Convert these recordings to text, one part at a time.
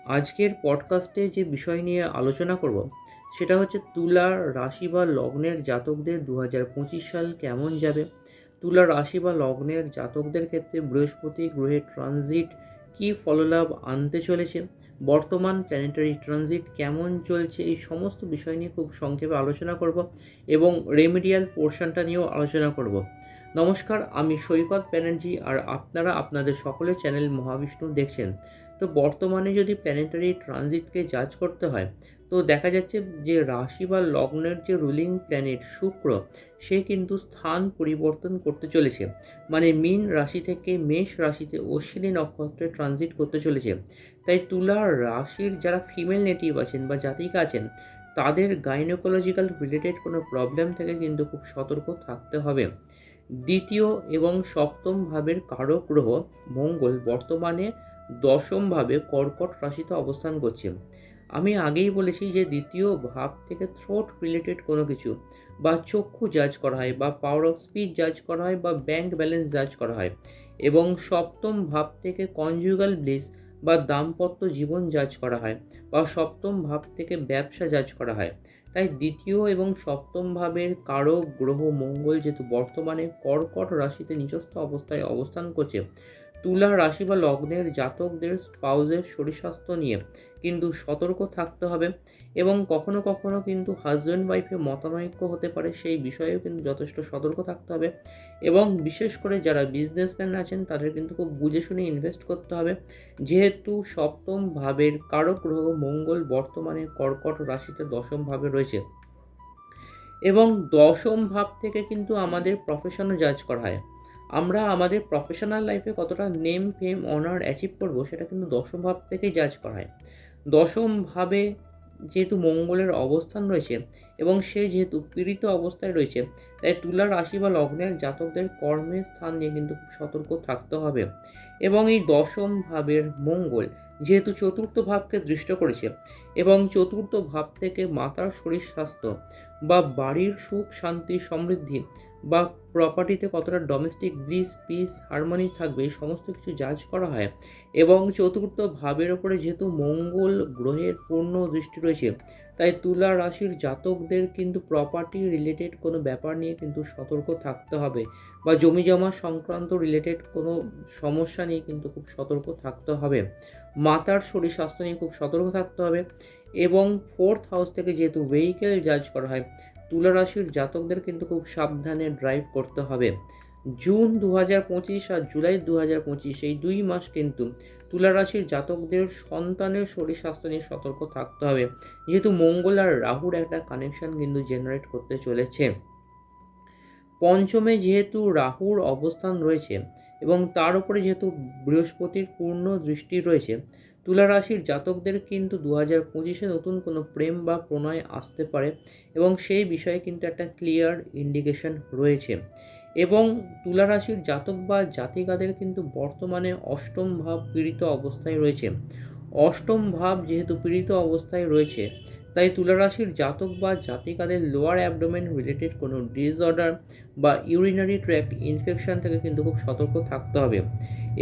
আজকের পডকাস্টে যে বিষয় নিয়ে আলোচনা করব সেটা হচ্ছে তুলা রাশি বা লগ্নের জাতকদের 2025 সাল কেমন যাবে। তুলা রাশি বা লগ্নের জাতকদের ক্ষেত্রে বৃহস্পতি গ্রহের ট্রানজিট কী ফললাভ আনতে চলেছে, বর্তমান প্ল্যানেটারি ট্রানজিট কেমন চলছে, এই সমস্ত বিষয় নিয়ে খুব সংক্ষেপে আলোচনা করব এবং রেমিডিয়াল পোর্শনটা নিয়েও আলোচনা করব। নমস্কার, আমি সৈকত ব্যানার্জি আর আপনারা আপনাদের সকলের চ্যানেল মহাবিষ্ণু দেখছেন। তো বর্তমানে যদি প্ল্যানেটারি ট্রানজিটকে জাজ করতে হয়, তো দেখা যাচ্ছে যে রাশি বা লগ্নের যে রুলিং প্ল্যানেট শুক্র, সে কিন্তু স্থান পরিবর্তন করতে চলেছে। মানে মীন রাশি থেকে মেষ রাশিতে অশ্বিনী নক্ষত্রে ট্রানজিট করতে চলেছে। তাই তুলা রাশির যারা ফিমেল নেটিভ আছেন বা জাতিকা আছেন, তাদের গাইনোকোলজিক্যাল রিলেটেড কোনো প্রবলেম থেকে কিন্তু খুব সতর্ক থাকতে হবে। দ্বিতীয় এবং সপ্তম ভাবের কারক গ্রহ মঙ্গল বর্তমানে দশমভাবে কর্কট রাশিতে অবস্থান করছে। আমি আগেই বলেছি যে দ্বিতীয় ভাব থেকে থ্রোট রিলেটেড কোনো কিছু বা চক্ষু জাজ করা হয় বা পাওয়ার অফ স্পিচ জাজ করা হয় বা ব্যাংক ব্যালেন্স জাজ করা হয়, এবং সপ্তম ভাব থেকে কনজুগাল ব্লিস বা দাম্পত্য জীবন জাজ করা হয় বা সপ্তম ভাব থেকে ব্যবসা জাজ করা হয়। তাই দ্বিতীয় এবং সপ্তম ভাবের কারক গ্রহ মঙ্গল যেহেতু বর্তমানে কর্কট রাশিতে নিচস্থ অবস্থায় অবস্থান করছে, তুলা রাশি বা লগ্নের জাতকদের স্পাউজের শরীর স্বাস্থ্য নিয়ে কিন্তু সতর্ক থাকতে হবে, এবং কখনো কখনো কিন্তু হাজব্যান্ড ওয়াইফে মতানৈক্য হতে পারে, সেই বিষয়েও কিন্তু যথেষ্ট সতর্ক থাকতে হবে। এবং বিশেষ করে যারা বিজনেসম্যান আছেন তাদের কিন্তু খুব বুঝে শুনে ইনভেস্ট করতে হবে, যেহেতু সপ্তম ভাবের কারক গ্রহ মঙ্গল বর্তমানে কর্কট রাশিতে দশম ভাবে রয়েছে, এবং দশম ভাব থেকে কিন্তু আমাদের প্রফেশনও জাজ করা হয়। আমরা আমাদের প্রফেশনাল লাইফে কতটা নেম ফেম অনার অ্যাচিভ করবো সেটা কিন্তু দশম ভাব থেকেই জাজ করা হয়। দশম ভাবে যেহেতু মঙ্গলের অবস্থান রয়েছে এবং সে যেহেতু পীড়িত অবস্থায় রয়েছে, তাই তুলা রাশি বা লগ্নের জাতকদের কর্মের স্থান নিয়ে কিন্তু খুব সতর্ক থাকতে হবে। এবং এই দশম ভাবের মঙ্গল যেহেতু চতুর্থ ভাবকে দৃষ্ট করেছে, এবং চতুর্থ ভাব থেকে মাতার শরীর স্বাস্থ্য বা বাড়ির সুখ শান্তি সমৃদ্ধি বা প্রপার্টিতে কতটা ডোমেস্টিক ব্লিস পিস হারমোনি থাকবে, এই সমস্ত কিছু জাজ করা হয়। এবং চতুর্থ ভাবের ওপরে যেহেতু মঙ্গল গ্রহের পূর্ণ দৃষ্টি রয়েছে, তাই তুলা রাশির জাতকদের কিন্তু প্রপার্টি রিলেটেড কোনো ব্যাপার নিয়ে কিন্তু সতর্ক থাকতে হবে, বা জমি জমা সংক্রান্ত রিলেটেড কোনো সমস্যা নিয়ে কিন্তু খুব সতর্ক থাকতে হবে। মাতার শরীর স্বাস্থ্য নিয়ে খুব সতর্ক থাকতে হবে। এবং ফোর্থ হাউস থেকে যেহেতু ভেহিকেল জাজ করা হয়, তুলা রাশির জাতকদের কিন্তু খুব সাবধানে ড্রাইভ করতে হবে। জুন 2025 আর জুলাই 2025 এই 2 মাস কিন্তু তুলা রাশির জাতকদের সন্তানের শরীর স্বাস্থ্য নিয়ে সতর্ক থাকতে হবে, যেহেতু মঙ্গল আর রাহুর একটা কানেকশন কিন্তু জেনারেট করতে চলেছে। পঞ্চমে যেহেতু রাহুর অবস্থান রয়েছে এবং তার উপরে যেহেতু বৃহস্পতির পূর্ণ দৃষ্টি রয়েছে, তুলা রাশির জাতকদের কিন্তু 2025-এ নতুন কোনো প্রেম বা প্রণয় আসতে পারে, এবং সেই বিষয়ে কিন্তু একটা ক্লিয়ার ইন্ডিকেশন রয়েছে। এবং তুলা রাশির জাতক বা জাতিকাদের কিন্তু বর্তমানে অষ্টম ভাব পীড়িত অবস্থায় রয়েছে। অষ্টম ভাব যেহেতু পীড়িত অবস্থায় রয়েছে, তাই তুলা রাশির জাতক বা জাতিকাদের লোয়ার অ্যাবডোমেন রিলেটেড কোনো ডিসঅর্ডার বা ইউরিনারি ট্র্যাক্ট ইনফেকশন থেকে কিন্তু খুব সতর্ক থাকতে হবে।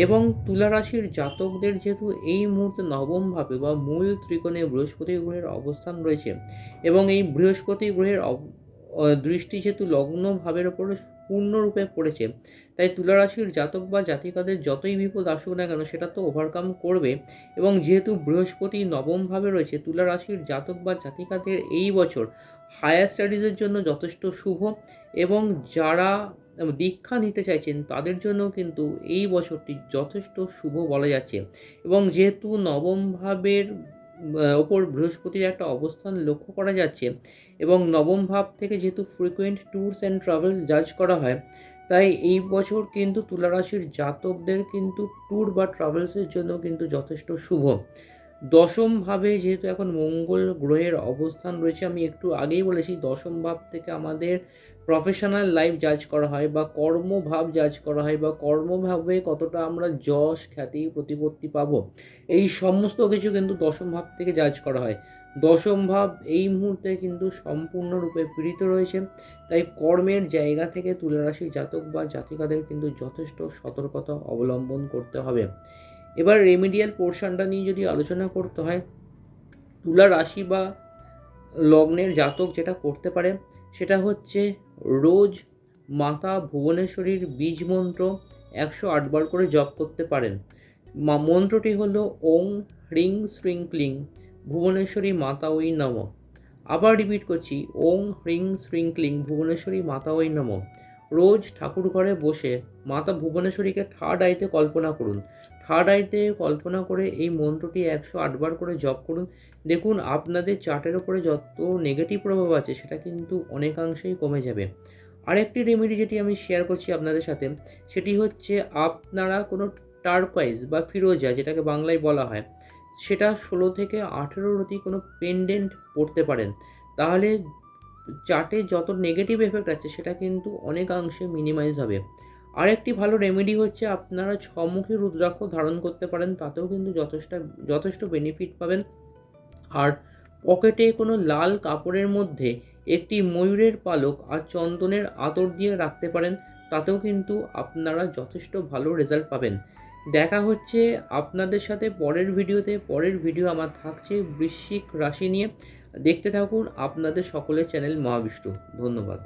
এবং তুলা রাশির জাতকদের যেহেতু এই মুহূর্তে নবমভাবে বা মূল ত্রিকোণে বৃহস্পতি গ্রহের অবস্থান রয়েছে, এবং এই বৃহস্পতি গ্রহের দৃষ্টি যেহেতু লগ্ন ভাবের ওপর পূর্ণরূপে পড়েছে, তাই তুলা রাশির জাতক বা জাতিকাদের যতই বিপদ আসুক না কেন সেটা তো ওভারকাম করবে। এবং যেহেতু বৃহস্পতি নবমভাবে রয়েছে, তুলা রাশির জাতক বা জাতিকাদের এই বছর হায়ার স্টাডিজের জন্য যথেষ্ট শুভ, এবং যারা দীক্ষা নিতে চাইছেন তাদের জন্য কিন্তু এই বছরটি যথেষ্ট শুভ বলা যাচ্ছে। এবং যেহেতু নবম ভাবের ওপর বৃহস্পতির একটা অবস্থান লক্ষ্য করা যাচ্ছে, এবং নবম ভাব থেকে যেহেতু ফ্রিকোয়েন্ট ট্যুরস অ্যান্ড ট্রাভেলস জাজ করা হয়, তাই এই বছর কিন্তু তুলা রাশির জাতকদের কিন্তু ট্যুর বা ট্রাভেলসের জন্য কিন্তু যথেষ্ট শুভ। দশম ভাবে যেহেতু এখন মঙ্গল গ্রহের অবস্থান রয়েছে, আমি একটু আগেই বলেছি দশম ভাব থেকে আমাদের প্রফেশনাল লাইফ জাজ করা হয় বা কর্মভাব জাজ করা হয়, বা কর্মভাবে কতটা আমরা যশ খ্যাতি প্রতিপত্তি পাবো, এই সমস্ত কিছু কিন্তু দশম ভাব থেকে জাজ করা হয়। দশম ভাব এই মুহূর্তে কিন্তু সম্পূর্ণরূপে পীড়িত রয়েছে, তাই কর্মের জায়গা থেকে তুলা রাশির জাতক বা জাতিকাদের কিন্তু যথেষ্ট সতর্কতা অবলম্বন করতে হবে। এবার রেমিডিয়াল পোর্শনটা নিয়ে যদি আলোচনা করতে হয়, তুলা রাশি বা লগ্নের জাতক যেটা করতে পারে সেটা হচ্ছে রোজ মাতা ভুবনেশ্বরীর বীজ মন্ত্র 108 বার করে জপ করতে পারেন। মন্ত্রটি হলো ওং হ্রিং শ্রিং ক্লিং ভুবনেশ্বরী মাতা ওই নম। আবার রিপিট করছি, ওং হ্রিং শ্রিং ক্লিং ভুবনেশ্বরী মাতা ওই নম। রোজ ঠাকুর ঘরে বসে মাতা ভুবনেশ্বরীকে থার্ড আইতে কল্পনা করুন। থার্ড আইতে কল্পনা করে এই মন্ত্রটি 108 বার করে জপ করুন। দেখুন আপনাদের চার্টের ওপরে যত নেগেটিভ প্রভাব আছে সেটা কিন্তু অনেকাংশেই কমে যাবে। আরেকটি রেমেডি যেটি আমি শেয়ার করছি আপনাদের সাথে, সেটি হচ্ছে আপনারা কোনো টার্কোয়াইজ বা ফিরোজা যেটাকে বাংলায় বলা হয়, সেটা 16 থেকে 18 রতি কোনো পেন্ডেন্ট পরতে পারেন। তাহলে চার্টে যত নেগেটিভ এফেক্ট আছে সেটা কিন্তু অনেকাংশে মিনিমাইজ হবে। আরেকটি ভালো রেমেডি হচ্ছে আপনারা ছমুখী রুদ্রাক্ষ ধারণ করতে পারেন, তাতেও কিন্তু যথেষ্ট বেনিফিট পাবেন। আর পকেটে কোনো লাল কাপড়ের মধ্যে একটি ময়ূরের পালক আর চন্দনের আতর দিয়ে রাখতে পারেন, তাতেও কিন্তু আপনারা যথেষ্ট ভালো রেজাল্ট পাবেন। দেখা হচ্ছে আপনাদের সাথে পরের ভিডিওতে। পরের ভিডিও আমার থাকছে বৃশ্চিক রাশি নিয়ে। দেখতে থাকুন আপনাদের সকলের চ্যানেল মহাবিষ্ণু। ধন্যবাদ।